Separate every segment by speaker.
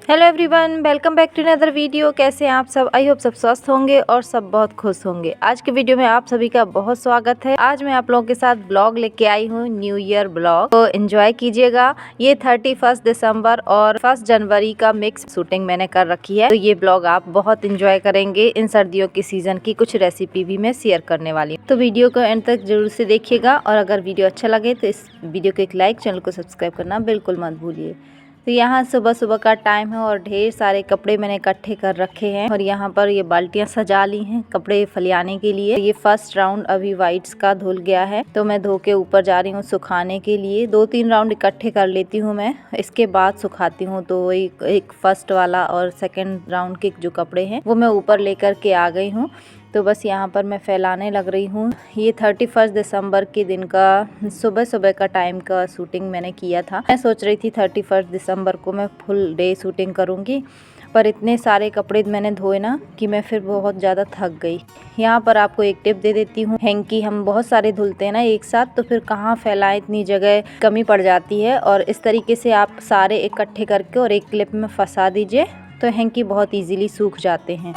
Speaker 1: Hello everyone, welcome back to another video. कैसे हैं आप सब? आई होप सब स्वस्थ होंगे और सब बहुत खुश होंगे। आज के वीडियो में आप सभी का बहुत स्वागत है। आज मैं आप लोगों के साथ ब्लॉग लेके आई हूँ, न्यू ईयर ब्लॉग, तो एंजॉय कीजिएगा। ये 31 दिसंबर और 1 जनवरी का मिक्स शूटिंग मैंने कर रखी है, तो ये ब्लॉग आप बहुत एंजॉय करेंगे। इन सर्दियों के सीजन की कुछ रेसिपी भी मैं शेयर करने वाली हूँ, तो वीडियो को एंड तक जरूर से देखिएगा। और अगर वीडियो अच्छा लगे तो इस वीडियो को एक लाइक, चैनल को सब्सक्राइब करना बिल्कुल मत भूलिए। तो यहाँ सुबह सुबह का टाइम है और ढेर सारे कपड़े मैंने इकट्ठे कर रखे हैं और यहाँ पर ये बाल्टियाँ सजा ली हैं कपड़े फैलाने के लिए। ये फर्स्ट राउंड अभी वाइट्स का धुल गया है, तो मैं धो के ऊपर जा रही हूँ सुखाने के लिए। 2-3 राउंड इकट्ठे कर लेती हूँ मैं, इसके बाद सुखाती हूँ। तो एक फर्स्ट वाला और सेकेंड राउंड के जो कपड़े हैं वो मैं ऊपर लेकर के आ गई हूँ। तो बस यहाँ पर मैं फैलाने लग रही हूँ। ये 31 दिसंबर के दिन का सुबह सुबह का टाइम का शूटिंग मैंने किया था। मैं सोच रही थी 31 दिसंबर को मैं फुल डे शूटिंग करूँगी, पर इतने सारे कपड़े मैंने धोए ना कि मैं फिर बहुत ज़्यादा थक गई। यहाँ पर आपको एक टिप दे देती हूँ, हैंकी हम बहुत सारे धुलते हैं ना एक साथ, तो फिर कहाँ फैलाएं, इतनी जगह कमी पड़ जाती है। और इस तरीके से आप सारे इकट्ठे करके और एक क्लिप में फंसा दीजिए तो हैंकी बहुत ईजीली सूख जाते हैं।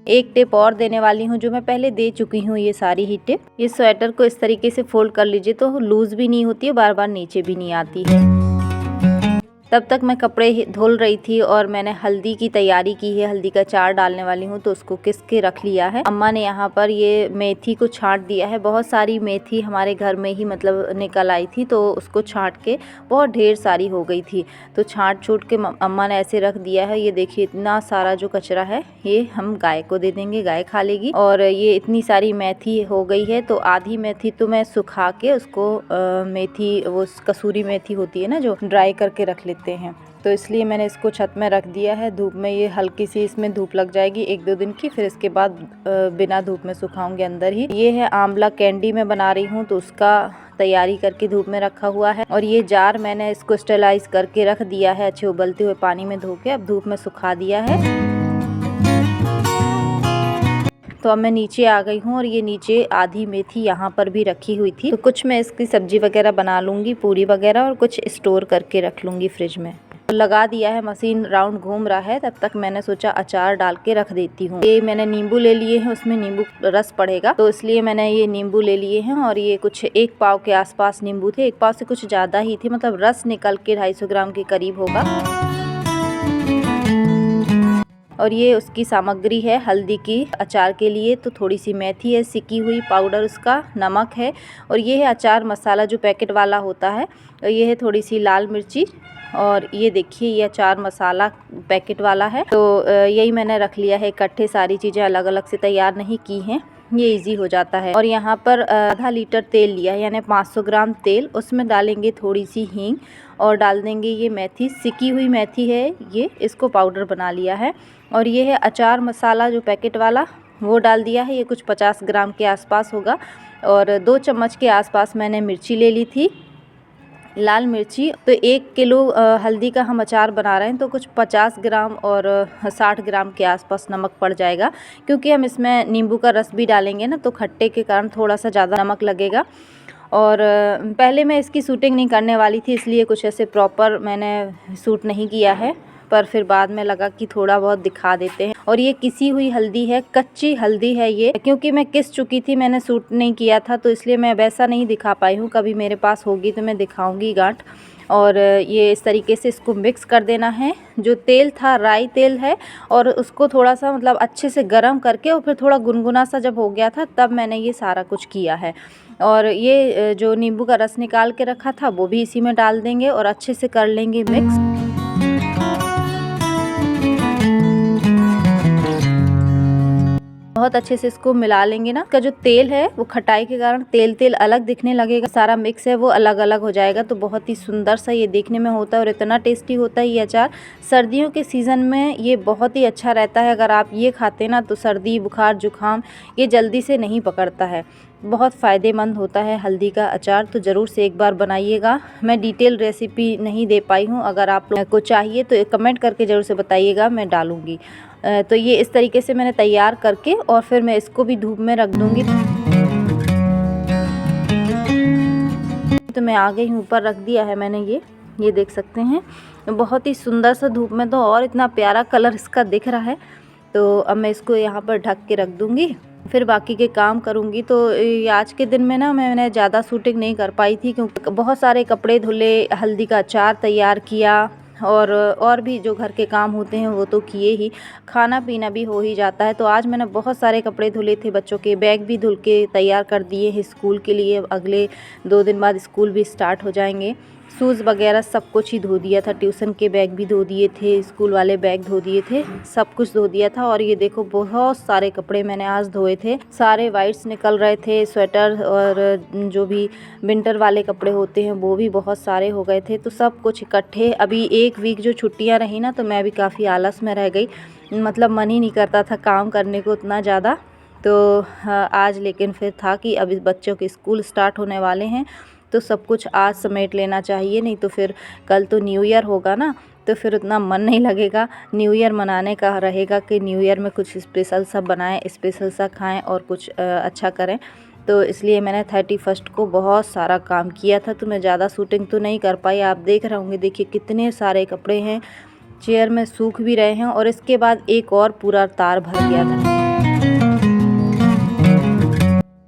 Speaker 1: एक टिप और देने वाली हूँ जो मैं पहले दे चुकी हूँ, ये सारी ही टिप। ये स्वेटर को इस तरीके से फोल्ड कर लीजिए तो लूज भी नहीं होती है, बार बार नीचे भी नहीं आती है। तब तक मैं कपड़े धुल रही थी और मैंने हल्दी की तैयारी की है। हल्दी का अचार डालने वाली हूँ, तो उसको किस के रख लिया है। अम्मा ने यहाँ पर ये मेथी को छांट दिया है। बहुत सारी मेथी हमारे घर में ही मतलब निकल आई थी, तो उसको छांट के बहुत ढेर सारी हो गई थी, तो छांट छूट के अम्मा ने ऐसे रख दिया है। ये देखिए इतना सारा जो कचरा है ये हम गाय को दे देंगे, गाय खा लेगी। और ये इतनी सारी मेथी हो गई है, तो आधी मेथी तो मैं सुखा के उसको मेथी, वो कसूरी मेथी होती है ना जो ड्राई करके रख लेते हैं, तो इसलिए मैंने इसको छत में रख दिया है धूप में। ये हल्की सी इसमें धूप लग जाएगी 1-2 दिन की, फिर इसके बाद बिना धूप में सुखाऊंगी अंदर ही। ये है आंवला कैंडी मैं बना रही हूँ, तो उसका तैयारी करके धूप में रखा हुआ है। और ये जार मैंने इसको स्टेलाइज करके रख दिया है अच्छे उबलते हुए पानी में धो के, अब धूप में सुखा दिया है। तो अब मैं नीचे आ गई हूँ और ये नीचे आधी मेथी यहाँ पर भी रखी हुई थी, तो कुछ मैं इसकी सब्जी वगैरह बना लूँगी, पूरी वगैरह, और कुछ स्टोर करके रख लूँगी फ्रिज में। लगा दिया है, मशीन राउंड घूम रहा है, तब तक मैंने सोचा अचार डाल के रख देती हूँ। ये मैंने नींबू ले लिए हैं, उसमें नींबू रस पड़ेगा, तो इसलिए मैंने ये नींबू ले लिए हैं। और ये कुछ 1 पाव के आसपास नींबू थे, 1 पाव से कुछ ज़्यादा ही थे, मतलब रस निकल के 250 ग्राम के करीब होगा। और ये उसकी सामग्री है हल्दी की अचार के लिए, तो थोड़ी सी मेथी है सिकी हुई पाउडर, उसका नमक है, और ये है अचार मसाला जो पैकेट वाला होता है, और ये है थोड़ी सी लाल मिर्ची, और ये देखिए ये अचार मसाला पैकेट वाला है। तो यही मैंने रख लिया है इकट्ठे, सारी चीज़ें अलग अलग से तैयार नहीं की हैं, ये इजी हो जाता है। और यहाँ पर आधा लीटर तेल लिया है, यानी 500 ग्राम तेल, उसमें डालेंगे थोड़ी सी हींग और डाल देंगे ये मेथी, सिकी हुई मेथी है ये, इसको पाउडर बना लिया है। और ये है अचार मसाला जो पैकेट वाला, वो डाल दिया है, ये कुछ 50 ग्राम के आसपास होगा। और 2 चम्मच के आसपास मैंने मिर्ची ले ली थी, लाल मिर्ची। तो 1 किलो हल्दी का हम अचार बना रहे हैं, तो कुछ 50 ग्राम और 60 ग्राम के आसपास नमक पड़ जाएगा, क्योंकि हम इसमें नींबू का रस भी डालेंगे ना, तो खट्टे के कारण थोड़ा सा ज़्यादा नमक लगेगा। और पहले मैं इसकी शूटिंग नहीं करने वाली थी, इसलिए कुछ ऐसे प्रॉपर मैंने शूट नहीं किया है, पर फिर बाद में लगा कि थोड़ा बहुत दिखा देते हैं। और ये किसी हुई हल्दी है, कच्ची हल्दी है ये, क्योंकि मैं किस चुकी थी, मैंने शूट नहीं किया था, तो इसलिए मैं वैसा नहीं दिखा पाई हूँ। कभी मेरे पास होगी तो मैं दिखाऊंगी गांठ। और ये इस तरीके से इसको मिक्स कर देना है। जो तेल था राई तेल है, और उसको थोड़ा सा मतलब अच्छे से गर्म करके, और फिर थोड़ा गुनगुना सा जब हो गया था तब मैंने ये सारा कुछ किया है। और ये जो नींबू का रस निकाल के रखा था वो भी इसी में डाल देंगे और अच्छे से कर लेंगे मिक्स। बहुत अच्छे से इसको मिला लेंगे ना। इसका जो तेल है वो खटाई के कारण तेल तेल अलग दिखने लगेगा, सारा मिक्स है वो अलग अलग हो जाएगा, तो बहुत ही सुंदर सा ये देखने में होता है और इतना टेस्टी होता है ये अचार। सर्दियों के सीज़न में ये बहुत ही अच्छा रहता है। अगर आप ये खाते ना तो सर्दी बुखार जुखाम ये जल्दी से नहीं पकड़ता है, बहुत फ़ायदेमंद होता है हल्दी का अचार। तो ज़रूर से एक बार बनाइएगा। मैं डिटेल रेसिपी नहीं दे पाई हूँ, अगर आप लोगों को चाहिए तो कमेंट करके ज़रूर से बताइएगा, मैं डालूँगी। तो ये इस तरीके से मैंने तैयार करके और फिर मैं इसको भी धूप में रख दूँगी। तो मैं आ गई हूँ, ऊपर रख दिया है मैंने, ये देख सकते हैं। बहुत ही सुंदर सा धूप में तो और इतना प्यारा कलर इसका दिख रहा है। तो अब मैं इसको यहाँ पर ढक के रख दूँगी, फिर बाकी के काम करूँगी। तो आज के दिन में ना मैंने ज़्यादा शूटिंग नहीं कर पाई थी क्योंकि बहुत सारे कपड़े धुले, हल्दी का अचार तैयार किया और भी जो घर के काम होते हैं वो तो किए ही, खाना पीना भी हो ही जाता है। तो आज मैंने बहुत सारे कपड़े धुले थे, बच्चों के बैग भी धुल के तैयार कर दिए हैं स्कूल के लिए। अगले 2 दिन बाद स्कूल भी स्टार्ट हो जाएंगे। शूज़ वगैरह सब कुछ ही धो दिया था, ट्यूशन के बैग भी धो दिए थे, स्कूल वाले बैग धो दिए थे, सब कुछ धो दिया था। और ये देखो बहुत सारे कपड़े मैंने आज धोए थे, सारे वाइट्स निकल रहे थे, स्वेटर और जो भी विंटर वाले कपड़े होते हैं वो भी बहुत सारे हो गए थे। तो सब कुछ इकट्ठे, अभी 1 वीक जो छुट्टियाँ रही ना तो मैं भी काफ़ी आलस में रह गई, मतलब मन ही नहीं करता था काम करने को उतना ज़्यादा। तो आज लेकिन फिर था कि अभी बच्चों के स्कूल स्टार्ट होने वाले हैं तो सब कुछ आज समेट लेना चाहिए, नहीं तो फिर कल तो न्यू ईयर होगा ना, तो फिर उतना मन नहीं लगेगा। न्यू ईयर मनाने का रहेगा कि न्यू ईयर में कुछ स्पेशल सा बनाएं, स्पेशल सा खाएं और कुछ अच्छा करें। तो इसलिए मैंने 31 को बहुत सारा काम किया था, तो मैं ज़्यादा शूटिंग तो नहीं कर पाई। आप देख रहे होंगे, देखिए कितने सारे कपड़े हैं, चेयर में सूख भी रहे हैं। और इसके बाद एक और पूरा तार भर गया था।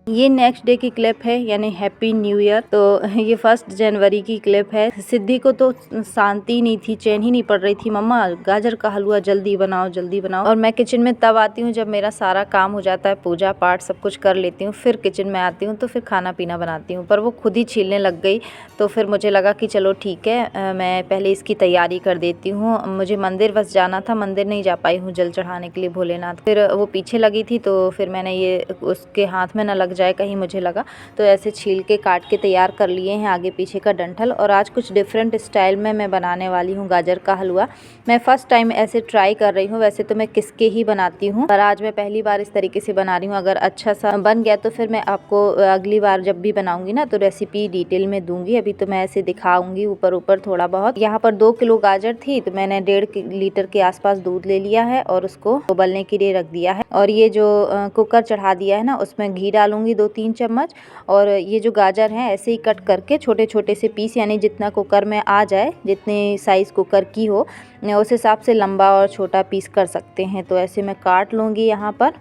Speaker 1: ये नेक्स्ट डे की क्लिप है, यानी हैप्पी न्यू ईयर। तो ये 1 जनवरी की क्लिप है। सिद्धि को तो शांति नहीं थी, चैन ही नहीं पड़ रही थी, मम्मा गाजर का हलवा जल्दी बनाओ जल्दी बनाओ। और मैं किचन में तब आती हूँ जब मेरा सारा काम हो जाता है, पूजा पाठ सब कुछ कर लेती हूँ, फिर किचन में आती हूँ तो फिर खाना पीना बनाती हूँ। पर वो खुद ही छीलने लग गई, तो फिर मुझे लगा कि चलो ठीक है, मैं पहले इसकी तैयारी कर देती हूँ। मुझे मंदिर बस जाना था, मंदिर नहीं जा पाई हूँ जल चढ़ाने के लिए भोलेनाथ। फिर वो पीछे लगी थी तो फिर मैंने ये उसके हाथ में ना लग जाए कहीं, मुझे लगा, तो ऐसे छील के काट के तैयार कर लिए हैं आगे पीछे का डंठल। और आज कुछ डिफरेंट स्टाइल में मैं बनाने वाली हूँ गाजर का हलवा। मैं फर्स्ट टाइम ऐसे ट्राई कर रही हूँ, वैसे तो मैं किसके ही बनाती हूँ, पर आज मैं पहली बार इस तरीके से बना रही हूँ। अगर अच्छा सा बन गया तो फिर मैं आपको अगली बार जब भी बनाऊंगी ना तो रेसिपी डिटेल में दूंगी। अभी तो मैं ऐसे दिखाऊंगी ऊपर ऊपर थोड़ा बहुत। यहाँ पर 2 किलो गाजर थी तो मैंने 1.5 लीटर के आसपास दूध ले लिया है और उसको उबलने के लिए रख दिया है। और ये जो कुकर चढ़ा दिया है ना, उसमें घी डालूंगी 2-3 चम्मच। और ये जो गाजर हैं ऐसे ही कट करके छोटे छोटे से पीस, यानी जितना कुकर में आ जाए, जितनी साइज़ कुकर की हो उस हिसाब से लंबा और छोटा पीस कर सकते हैं। तो ऐसे मैं काट लूँगी यहाँ पर।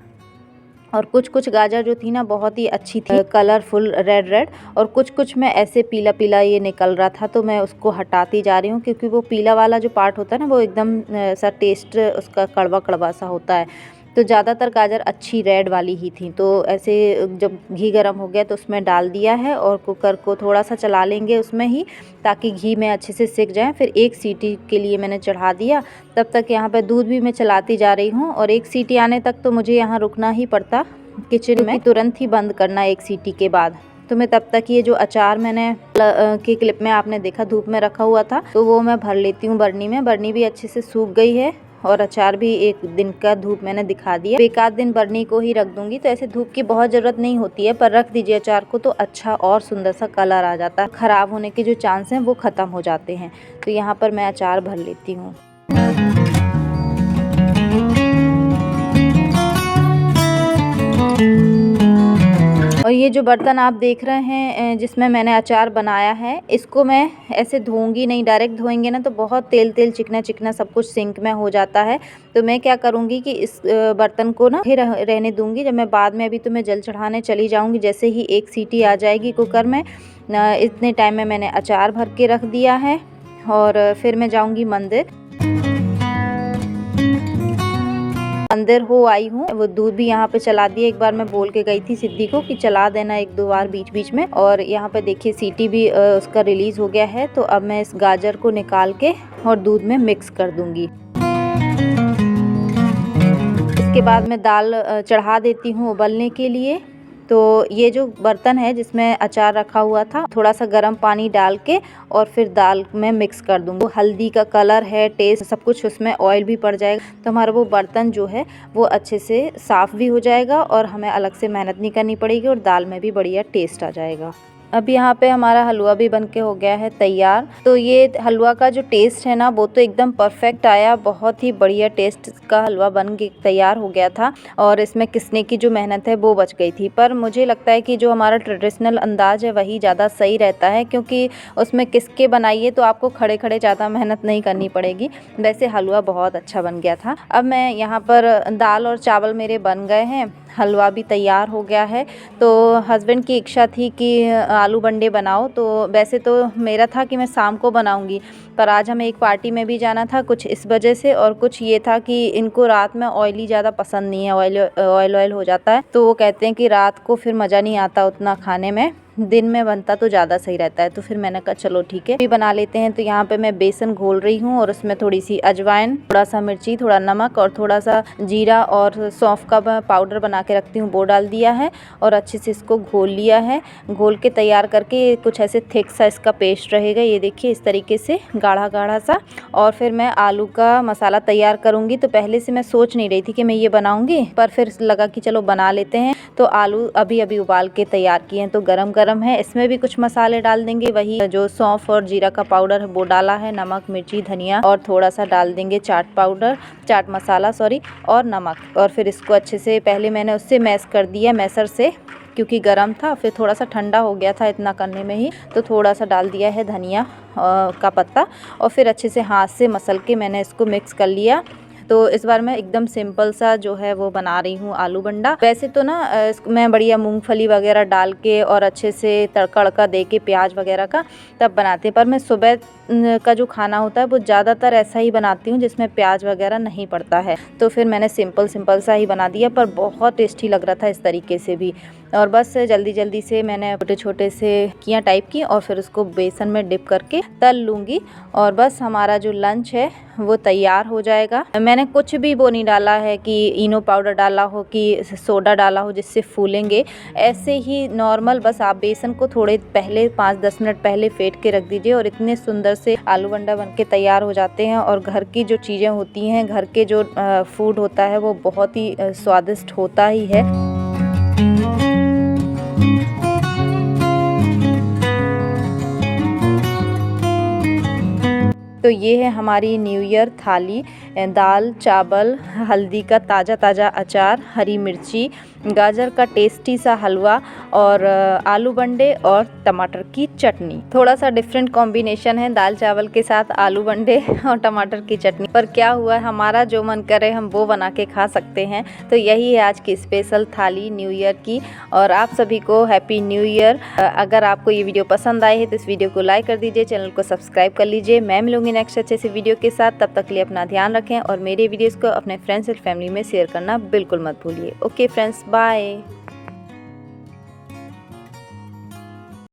Speaker 1: और कुछ गाजर जो थी ना बहुत ही अच्छी थी, कलरफुल रेड, और कुछ में ऐसे पीला पीला ये निकल रहा था, तो मैं उसको हटाती जा रही हूँ क्योंकि वो पीला वाला जो पार्ट होता है ना वो एकदम सा टेस्ट उसका कड़वा कड़वा सा होता है। तो ज़्यादातर गाजर अच्छी रेड वाली ही थी। तो ऐसे जब घी गर्म हो गया तो उसमें डाल दिया है और कुकर को थोड़ा सा चला लेंगे उसमें ही, ताकि घी में अच्छे से सिक जाए। फिर 1 सीटी के लिए मैंने चढ़ा दिया। तब तक यहाँ पे दूध भी मैं चलाती जा रही हूँ और 1 सीटी आने तक तो मुझे यहाँ रुकना ही पड़ता किचन में, तुरंत ही बंद करना 1 सीटी के बाद। तो मैं तब तक ये जो अचार मैंने की क्लिप में आपने देखा धूप में रखा हुआ था, तो वो मैं भर लेती हूँ बर्नी में। बर्नी भी अच्छे से सूख गई है और अचार भी 1 दिन का धूप मैंने दिखा दिया। 1 आध दिन बर्नी को ही रख दूंगी, तो ऐसे धूप की बहुत ज़रूरत नहीं होती है, पर रख दीजिए अचार को तो अच्छा और सुंदर सा कलर आ जाता है। ख़राब होने के जो चांस हैं वो ख़त्म हो जाते हैं। तो यहाँ पर मैं अचार भर लेती हूँ। और ये जो बर्तन आप देख रहे हैं जिसमें मैंने अचार बनाया है, इसको मैं ऐसे धोऊंगी नहीं, डायरेक्ट धोएंगे ना तो बहुत तेल चिकना चिकना सब कुछ सिंक में हो जाता है। तो मैं क्या करूँगी कि इस बर्तन को ना फिर रहने दूँगी, जब मैं बाद में, अभी तो मैं जल चढ़ाने चली जाऊँगी, जैसे ही 1 सीटी आ जाएगी कुकर में, इतने टाइम में मैंने अचार भर के रख दिया है। और फिर मैं जाऊँगी मंदिर हो आई हूँ। वो दूध भी यहाँ पे चला दिया, एक बार मैं बोल के गई थी सिद्धि को कि चला देना 1-2 बार बीच बीच में। और यहाँ पे देखिए सीटी भी उसका रिलीज हो गया है। तो अब मैं इस गाजर को निकाल के और दूध में मिक्स कर दूंगी। इसके बाद मैं दाल चढ़ा देती हूँ उबलने के लिए। तो ये जो बर्तन है जिसमें अचार रखा हुआ था, थोड़ा सा गर्म पानी डाल के और फिर दाल में मिक्स कर दूँगी। हल्दी का कलर है, टेस्ट सब कुछ, उसमें ऑयल भी पड़ जाएगा, तो हमारा वो बर्तन जो है वो अच्छे से साफ़ भी हो जाएगा और हमें अलग से मेहनत नहीं करनी पड़ेगी और दाल में भी बढ़िया टेस्ट आ जाएगा। अभी यहाँ पे हमारा हलवा भी बनके हो गया है तैयार। तो ये हलवा का जो टेस्ट है ना वो तो एकदम परफेक्ट आया, बहुत ही बढ़िया टेस्ट का हलवा बन के तैयार हो गया था और इसमें किसने की जो मेहनत है वो बच गई थी। पर मुझे लगता है कि जो हमारा ट्रेडिशनल अंदाज है वही ज़्यादा सही रहता है, क्योंकि उसमें किसके बनाइए तो आपको खड़े खड़े ज़्यादा मेहनत नहीं करनी पड़ेगी। वैसे हलवा बहुत अच्छा बन गया था। अब मैं यहाँ पर दाल और चावल मेरे बन गए हैं, हलवा भी तैयार हो गया है। तो हस्बैंड की इच्छा थी कि आलू बंडे बनाओ, तो वैसे तो मेरा था कि मैं शाम को बनाऊंगी, पर आज हमें एक पार्टी में भी जाना था, कुछ इस वजह से और कुछ ये था कि इनको रात में ऑयली ज़्यादा पसंद नहीं है, ऑयल हो जाता है। तो वो कहते हैं कि रात को फिर मज़ा नहीं आता उतना खाने में, दिन में बनता तो ज़्यादा सही रहता है। तो फिर मैंने कहा चलो ठीक है भी बना लेते हैं। तो यहाँ पे मैं बेसन घोल रही हूँ और उसमें थोड़ी सी अजवाइन, थोड़ा सा मिर्ची, थोड़ा नमक और थोड़ा सा जीरा और सौंफ का पाउडर बना के रखती हूँ वो डाल दिया है और अच्छे से इसको घोल लिया है। घोल के तैयार करके कुछ ऐसे थिक सा इसका पेस्ट रहेगा, ये देखिए इस तरीके से गाढ़ा गाढ़ा सा। और फिर मैं आलू का मसाला तैयार करूँगी। तो पहले से मैं सोच नहीं रही थी कि मैं ये बनाऊँगी, पर फिर लगा कि चलो बना लेते हैं। तो आलू अभी अभी उबाल के तैयार किए हैं, तो गरम गरम है, इसमें भी कुछ मसाले डाल देंगे, वही जो सौंफ और जीरा का पाउडर है वो डाला है, नमक, मिर्ची, धनिया और थोड़ा सा डाल देंगे चाट पाउडर, चाट मसाला सॉरी, और नमक। और फिर इसको अच्छे से पहले मैंने उससे मैश कर दिया मैसर से, क्योंकि गरम था, फिर थोड़ा सा ठंडा हो गया था इतना करने में ही, तो थोड़ा सा डाल दिया है धनिया का पत्ता और फिर अच्छे से हाथ से मसल के मैंने इसको मिक्स कर लिया। तो इस बार मैं एकदम सिंपल सा जो है वो बना रही हूँ आलू बंडा। वैसे तो ना मैं बढ़िया मूंगफली वगैरह डाल के और अच्छे से तड़का वड़का दे के प्याज वगैरह का तब बनाते हैं, पर मैं सुबह का जो खाना होता है वो ज़्यादातर ऐसा ही बनाती हूँ जिसमें प्याज वगैरह नहीं पड़ता है। तो फिर मैंने सिंपल सा ही बना दिया, पर बहुत टेस्टी लग रहा था इस तरीके से भी। और बस जल्दी जल्दी से मैंने छोटे छोटे से किया टाइप की और फिर उसको बेसन में डिप करके तल लूँगी और बस हमारा जो लंच है वो तैयार हो जाएगा। मैंने कुछ भी वो नहीं डाला है कि इनो पाउडर डाला हो कि सोडा डाला हो जिससे फूलेंगे, ऐसे ही नॉर्मल बस आप बेसन को थोड़े पहले 5-10 मिनट पहले फेंट के रख दीजिए और इतने सुंदर से आलू बंडा बनके तैयार हो जाते हैं। और घर की जो चीज़ें होती हैं, घर के जो फूड होता है वो बहुत ही स्वादिष्ट होता ही है। तो ये है हमारी न्यू ईयर थाली, दाल चावल, हल्दी का ताज़ा ताज़ा अचार, हरी मिर्ची, गाजर का टेस्टी सा हलवा और आलू बंडे और टमाटर की चटनी। थोड़ा सा डिफरेंट कॉम्बिनेशन है दाल चावल के साथ आलू बंडे और टमाटर की चटनी, पर क्या हुआ, हमारा जो मन करे हम वो बना के खा सकते हैं। तो यही है आज की स्पेशल थाली न्यू ईयर की। और आप सभी को हैप्पी न्यू ईयर। अगर आपको ये वीडियो पसंद आई है तो इस वीडियो को लाइक कर दीजिए, चैनल को सब्सक्राइब कर लीजिए। मैं मिलूंगी नेक्स्ट अच्छे से वीडियो के साथ, तब तक के लिए अपना ध्यान रखें और मेरे वीडियोस को अपने फ्रेंड्स और फैमिली में शेयर करना बिल्कुल मत भूलिए। Okay friends, bye.